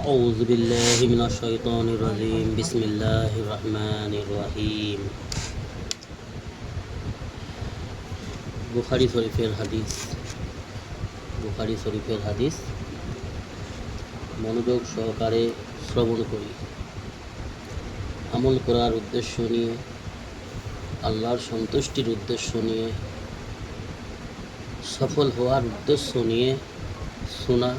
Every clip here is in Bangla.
أعوذ بالله من الشيطان الرجيم بسم الله الرحمن الرحيم বুখারী শরীফের হাদিস মনোযোগ সহকারে শ্রবণ করি। আমল করার উদ্দেশ্য নিয়ে, আল্লাহর সন্তুষ্টির উদ্দেশ্য নিয়ে, সফল হওয়ার উদ্দেশ্য নিয়ে শোনা,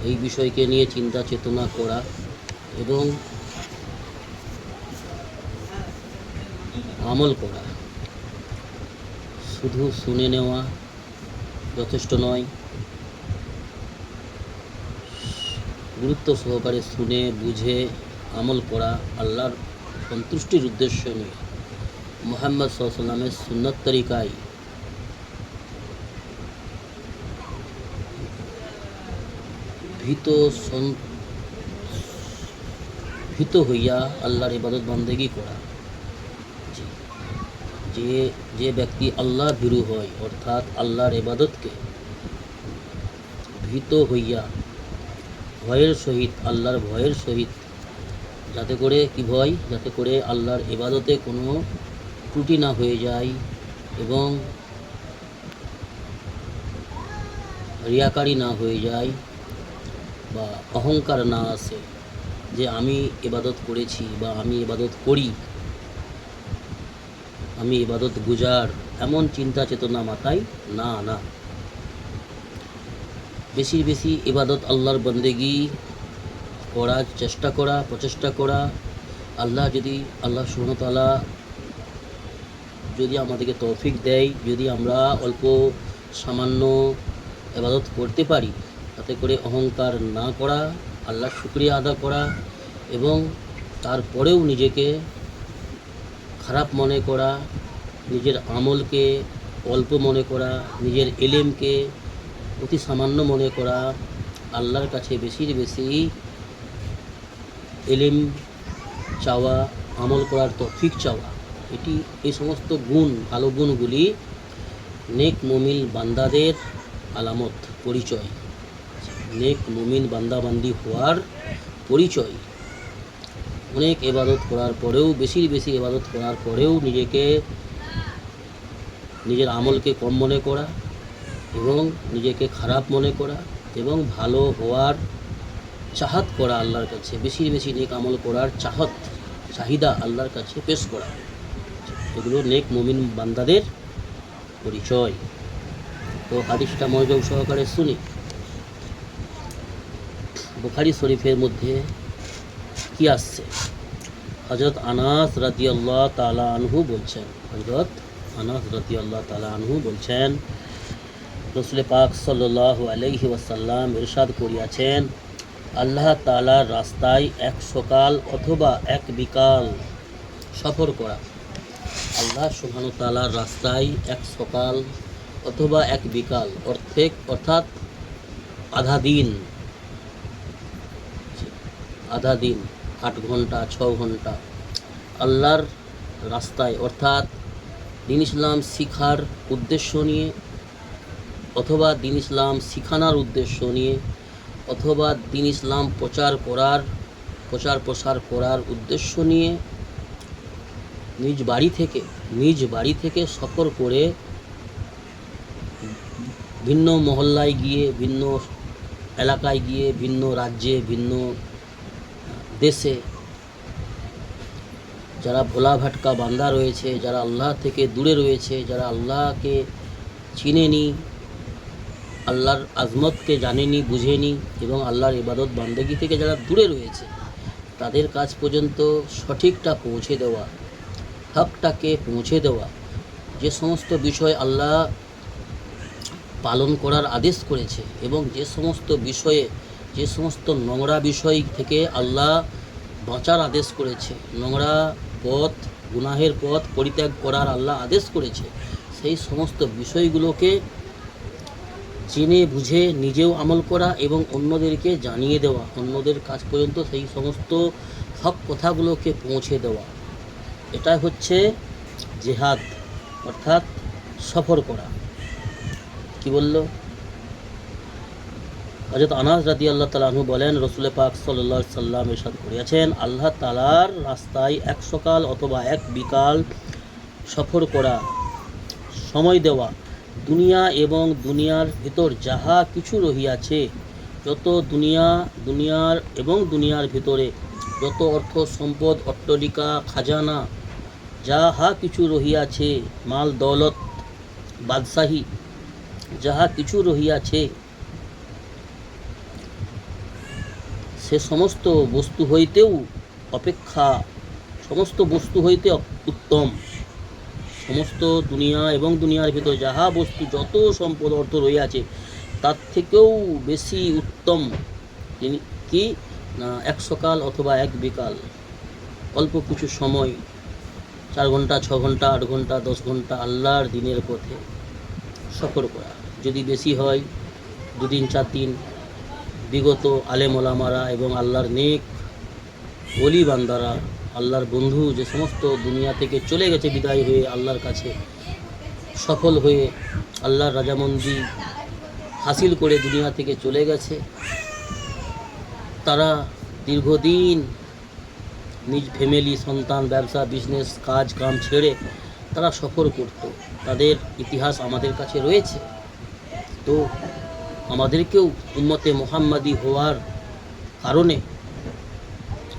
এই বিষয়কে নিয়ে চিন্তা চেতনা করা এবং আমল করা। শুধু শুনে নেওয়া যথেষ্ট নয়, গুরুত্ব সহকারে শুনে বুঝে আমল করা আল্লাহর সন্তুষ্টির উদ্দেশ্য নিয়ে, মুহাম্মদ সাল্লাল্লাহু আলাইহি ওয়াসাল্লামের সুন্নত তরিকায় ভীত হইয়া আল্লাহর ইবাদত বন্দেগী করা। যে ব্যক্তি আল্লাহ ভীরু হয়, অর্থাৎ আল্লাহর ইবাদতকে ভীত হইয়া ভয়ের সহিত, আল্লাহর ভয়ের সহিত, যাতে করে কি ভয়, যাতে করে আল্লাহর ইবাদতে কোনো ত্রুটি না হয়ে যায় এবং রিয়াকারি না হয়ে যায় বা অহংকার না আসে যে আমি ইবাদত করেছি বা আমি ইবাদত করি, আমি ইবাদত গুজার, এমন চিন্তা চেতনা মাথায় না আনা। বেশি বেশি ইবাদত আল্লাহর বন্দেগী করার প্রচেষ্টা করা। আল্লাহ সুবহানাহু ওয়া তাআলা যদি আমাদেরকে তৌফিক দেয়, যদি আমরা অল্প সামান্য ইবাদত করতে পারি, তাতে করে অহংকার না করা, আল্লাহর শুকরিয়া আদা করা এবং তারপরেও নিজেকে খারাপ মনে করা, নিজের আমলকে অল্প মনে করা, নিজের ইলমকে অতি সামান্য মনে করা, আল্লাহর কাছে বেশি বেশি ইলম চাওয়া, আমল করার তৌফিক চাওয়া, এই সমস্ত গুণ, ভালো গুণগুলি নেক মুমিন বান্দাদের আলামত, পরিচয়। নেক মুমিন বান্দাবান্দি হওয়ার পরিচয়। অনেক ইবাদত করার পরেও, বেশি বেশি ইবাদত করার পরেও নিজের আমলকে কম মনে করা এবং নিজেকে খারাপ মনে করা এবং ভালো হওয়ার চাহাত করা, আল্লাহর কাছে বেশি বেশি নেক আমল করার চাহিদা আল্লাহর কাছে পেশ করা, এগুলো নেক মুমিন বান্দাদের পরিচয়। তো হাদিসটা মনোযোগ সহকারে শুনি। বুখারী শরীফের মধ্যে কি আসছে? হযরত আনাস রাদিয়াল্লাহু তাআলা আনহু বলছেন, রাসূল পাক সাল্লাল্লাহু আলাইহি ওয়াসাল্লাম ইরশাদ করিয়াছেন, আল্লাহ তাআলার রাস্তায় এক সকাল অথবা এক বিকাল সফর করা। আল্লাহ সুবহানাহু ওয়া তাআলার রাস্তায় এক সকাল অথবা এক বিকাল, অর্থাৎ আধা দিন, 8 ঘন্টা 6 ঘন্টা আল্লাহর রাস্তায়, অর্থাৎ দ্বীন ইসলাম শিখার উদ্দেশ্য নিয়ে, অথবা দ্বীন ইসলাম শিখানোর উদ্দেশ্য নিয়ে, অথবা দ্বীন ইসলাম প্রচার প্রসার করার উদ্দেশ্য নিয়ে নিজ বাড়ি থেকে সফর করে ভিন্ন মহল্লায় গিয়ে, ভিন্ন এলাকায় গিয়ে, ভিন্ন রাজ্যে, ভিন্ন দেশে যারা ভোলা ভাটকা বান্দা রয়েছে, যারা আল্লাহ থেকে দূরে রয়েছে, যারা আল্লাহকে চিনেনি, আল্লাহর আজমতকে জানেনি, বুঝেনি এবং আল্লাহর ইবাদত বান্দেগী থেকে যারা দূরে রয়েছে, তাদের কাছ পর্যন্ত সঠিকটা পৌঁছে দেওয়া, হকটাকে পৌঁছে দেওয়া। যে সমস্ত বিষয় আল্লাহ পালন করার আদেশ করেছে এবং যে সমস্ত নোংরা বিষয় থেকে আল্লাহ বাঁচার আদেশ করেছে, নোংরা পথ, গুনাহের পথ পরিত্যাগ করার আল্লাহ আদেশ করেছে, সেই সমস্ত বিষয়গুলোকে জেনে বুঝে নিজেও আমল করা এবং অন্যদেরকে জানিয়ে দেওয়া, অন্যদের কাছ পর্যন্ত সেই সমস্ত হক কথাগুলোকে পৌঁছে দেওয়া। এটা হচ্ছে জিহাদ, অর্থাৎ সফর করা। কি বলল? হযরত আনাস রাদিয়াল্লাহু তাআলা আনহু বলেন, রাসূল পাক সাল্লাল্লাহু আলাইহি সাল্লাম ইরশাদ করেছেন, আল্লাহ তাআলার রাস্তায় এক সকাল অথবা এক বিকাল সফর করা, সময় দেওয়া, দুনিয়া এবং দুনিয়ার ভিতর যাহা কিছু রহিয়াছে, যত দুনিয়ার এবং দুনিয়ার ভিতরে যত অর্থ সম্পদ, অট্টালিকা, খাজানা, যাহা কিছু রহিয়াছে, মাল দৌলত, বাদশাহী, যাহা কিছু রহিয়াছে, সে সমস্ত বস্তু হইতেও অপেক্ষা, সমস্ত বস্তু হইতে উত্তম, সমস্ত দুনিয়া এবং দুনিয়ার ভিতর যাহা বস্তু, যত সম্পদ অর্থ রহিয়াছে, তার থেকেও বেশি উত্তম কি না এক সকাল অথবা এক বিকাল, অল্প কিছু সময়, 4 ঘন্টা, 6 ঘন্টা, 8 ঘন্টা, 10 ঘন্টা আল্লাহর দিনের পথে সফর করা। যদি বেশি হয় 2 দিন 4 দিন, বিগত আলেম ওলামারা এবং আল্লাহর নেক ওলি বান্দারা, আল্লাহর বন্ধু যে সমস্ত দুনিয়া থেকে চলে গেছে বিদায় হয়ে আল্লাহর কাছে সফল হয়ে আল্লাহর রাজামন্দি হাসিল করে দুনিয়া থেকে চলে গেছে, তারা দীর্ঘদিন নিজ ফ্যামিলি, সন্তান, ব্যবসা, বিজনেস, কাজ কাম ছেড়ে তারা সফর করত। তাদের ইতিহাস আমাদের কাছে রয়েছে। তো আমাদেরকেও উম্মতে মুহাম্মাদি হওয়ার কারণে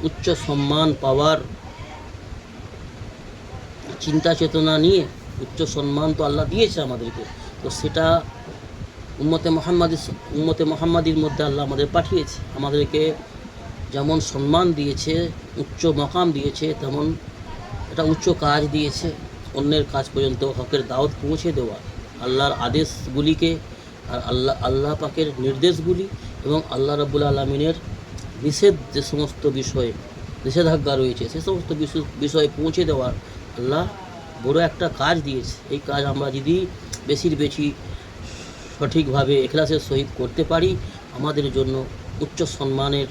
উচ্চ সম্মান পাওয়ার চিন্তা চেতনা নিয়ে, উচ্চ সম্মান তো আল্লাহ দিয়েছে আমাদেরকে, তো সেটা উম্মতে মুহাম্মাদির মধ্যে আল্লাহ আমাদের পাঠিয়েছে। আমাদেরকে যেমন সম্মান দিয়েছে, উচ্চ মাকাম দিয়েছে, তেমন একটা উচ্চ কাজ দিয়েছে, অন্যের কাজ পর্যন্ত হকের দাওয়াত পৌঁছে দেওয়া, আল্লাহর আদেশগুলিকে আর আল্লাহ পাকের নির্দেশগুলি এবং আল্লাহ রাব্বুল আলামিনের নিষেধ যে সমস্ত বিষয়ে নিষেধাজ্ঞা রয়েছে সে সমস্ত বিষয়ে পৌঁছে দেওয়ার আল্লাহ বড় একটা কাজ দিয়েছে। এই কাজ আমরা যদি বেশির বেশি সঠিকভাবে ইখলাসের সহিত করতে পারি, আমাদের জন্য উচ্চ সম্মানের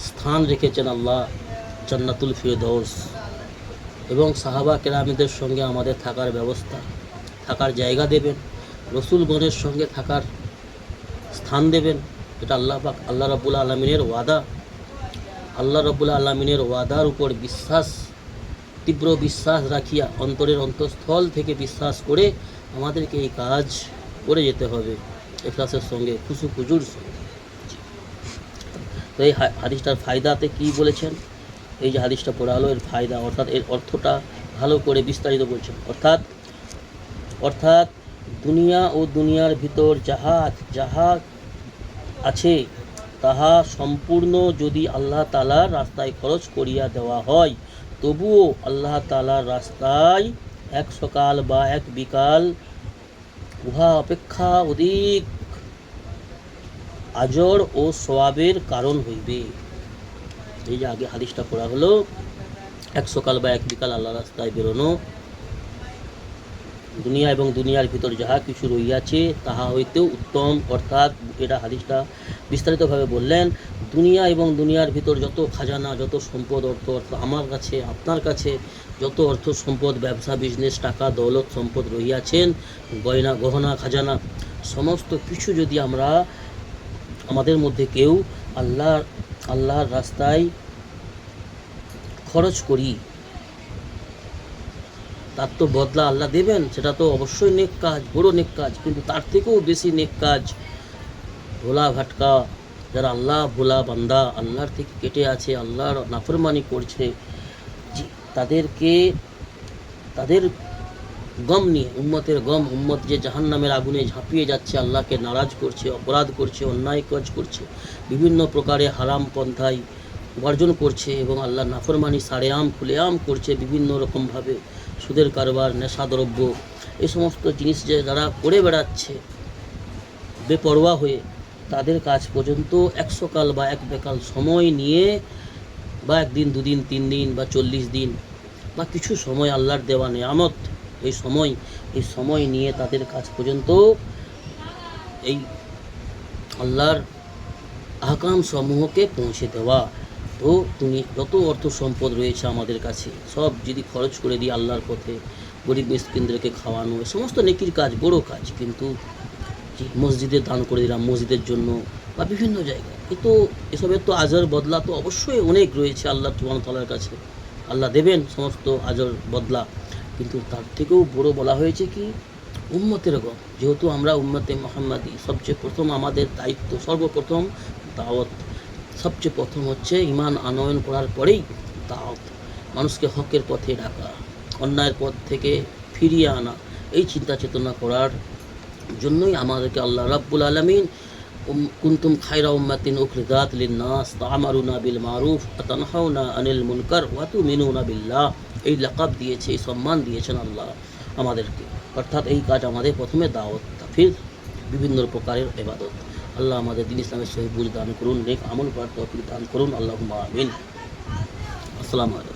স্থান রেখেছেন আল্লাহ জান্নাতুল ফিরদৌস, এবং সাহাবা কেরামদের সঙ্গে আমাদের থাকার ব্যবস্থা, থাকার জায়গা দেবেন, রসুলগণের সঙ্গে থাকার স্থান দেবেন। এটা আল্লাহ রাব্বুল আলামিনের ওয়াদা। আল্লাহ রাব্বুল আলামিনের ওয়াদার উপর বিশ্বাস, তীব্র বিশ্বাস রাখিয়া, অন্তরের অন্তঃস্থল থেকে বিশ্বাস করে আমাদেরকে এই কাজ করে যেতে হবে ইখলাসের সঙ্গে, খুজুর সঙ্গে। তো এই হাদিসটার ফায়দাতে কি বলেছেন, এই যে হাদিসটা পড়া হলো, এর ফায়দা অর্থাৎ এর অর্থটা ভালো করে বিস্তারিত বলছেন। অর্থাৎ দুনিয়া ও দুনিয়ার ভিতর যাহা আছে তাহা সম্পূর্ণ যদি আল্লাহ তাআলার রাস্তায় খরচ করিয়া দেওয়া হয়, তবুও আল্লাহ তাআলার রাস্তায় এক সকাল বা এক বিকাল উহা অপেক্ষা অধিক আজর ও সওয়াবের কারণ হইবে। এই যে আগে হাদিসটা পড়া হলো, এক সকাল বা এক বিকাল আল্লাহ রাস্তায় বেরোনো, দুনিয়া এবং দুনিয়ার ভিতর যাহা কিছু রইয়াছে তাহা হইতেও উত্তম। অর্থাৎ এটা হাদিসটা বিস্তারিতভাবে বললেন, দুনিয়া এবং দুনিয়ার ভিতর যত খাজানা, যত সম্পদ, অর্থ আমার কাছে, আপনার কাছে যত অর্থ সম্পদ, ব্যবসা, বিজনেস, টাকা, দৌলত, সম্পদ রহিয়াছেন, গহনা, খাজানা, সমস্ত কিছু যদি আমরা আমাদের মধ্যে কেউ আল্লাহর রাস্তায় খরচ করি, তার তো বদলা আল্লাহ দেবেন। সেটা তো অবশ্যই নেক কাজ, বড় নেক কাজ, কিন্তু তার থেকেও বেশি নেক কাজ ভোলা ভাটকা, যারা আল্লাহ ভোলা বান্দা, আল্লাহর থেকে কেটে আছে, আল্লাহর নাফরমানি করছে, তাদের গম নিয়ে, উম্মতের গম, উম্মত যে জাহান্নামের আগুনে ঝাঁপিয়ে যাচ্ছে, আল্লাহকে নারাজ করছে, অপরাধ করছে, অন্যায় কাজ করছে, বিভিন্ন প্রকারে হারাম পন্থায় উপার্জন করছে এবং আল্লাহ নাফরমানি সারেআম খুলেআম করছে, বিভিন্ন রকমভাবে সুদের কারবার, নেশাদ্রব্য, এই সমস্ত জিনিস যে যারা করে বেড়াচ্ছে বেপরোয়া হয়ে, তাদের কাজ পর্যন্ত এক সকাল বা এক বিকাল সময় নিয়ে, বা 1 দিন 2 দিন 3 দিন বা 40 দিন বা কিছু সময় আল্লাহর দেওয়া নেয়ামত, এই সময় নিয়ে তাদের কাজ পর্যন্ত এই আল্লাহর আহকাম সমূহকে পৌঁছে দেওয়া। তো তুমি যত অর্থ সম্পদ রয়েছে আমাদের কাছে সব যদি খরচ করে দিই আল্লাহর পথে, গরিব মিসকিনদেরকে খাওয়ানো, এই সমস্ত নেকির কাজ, বড় কাজ, কিন্তু জি, মসজিদে দান করে দিলাম মসজিদের জন্য বা বিভিন্ন জায়গায়। এসবের তো আজর বদলা তো অবশ্যই অনেক রয়েছে আল্লাহ সুবহানাহু ওয়া তাআলার কাছে। আল্লাহ দেবেন সমস্ত আজর বদলা। কিন্তু তার থেকেও বড় বলা হয়েছে কি উম্মতের গণ, যেহেতু আমরা উম্মতে মুহাম্মাদি, সবচেয়ে প্রথম আমাদের দায়িত্ব সর্বপ্রথম দাওয়াত। সবচেয়ে প্রথম হচ্ছে ঈমান আনয়ন করার পরেই দাওয়াত, মানুষকে হকের পথে ডাকা, অন্যায়ের পথ থেকে ফিরিয়ে আনা, এই চিন্তা চেতনা করার জন্যই আমাদেরকে আল্লাহ রাব্বুল আলামিন কুনতুম খায়রা উম্মাতিন উখরিজাত লিন-নাস তা'মারুনা বিল মারুফ ওয়া তানহাউনা আনিল মুনকার ওয়া তু'মিনুনা বিল্লাহ, এই লাকাব দিয়েছে, এই সম্মান দিয়েছেন আল্লাহ আমাদেরকে। অর্থাৎ এই কাজ আমাদের প্রথমে দাওয়াত, ফির বিভিন্ন প্রকারের ইবাদত। আল্লাহ আমাদের দ্বীন ইসলামের সহি বুঝ দান করুন, নেক আমল করার তৌফিক দান করুন। আল্লাহুম্মা আমিন। আসসালামু আলাইকুম।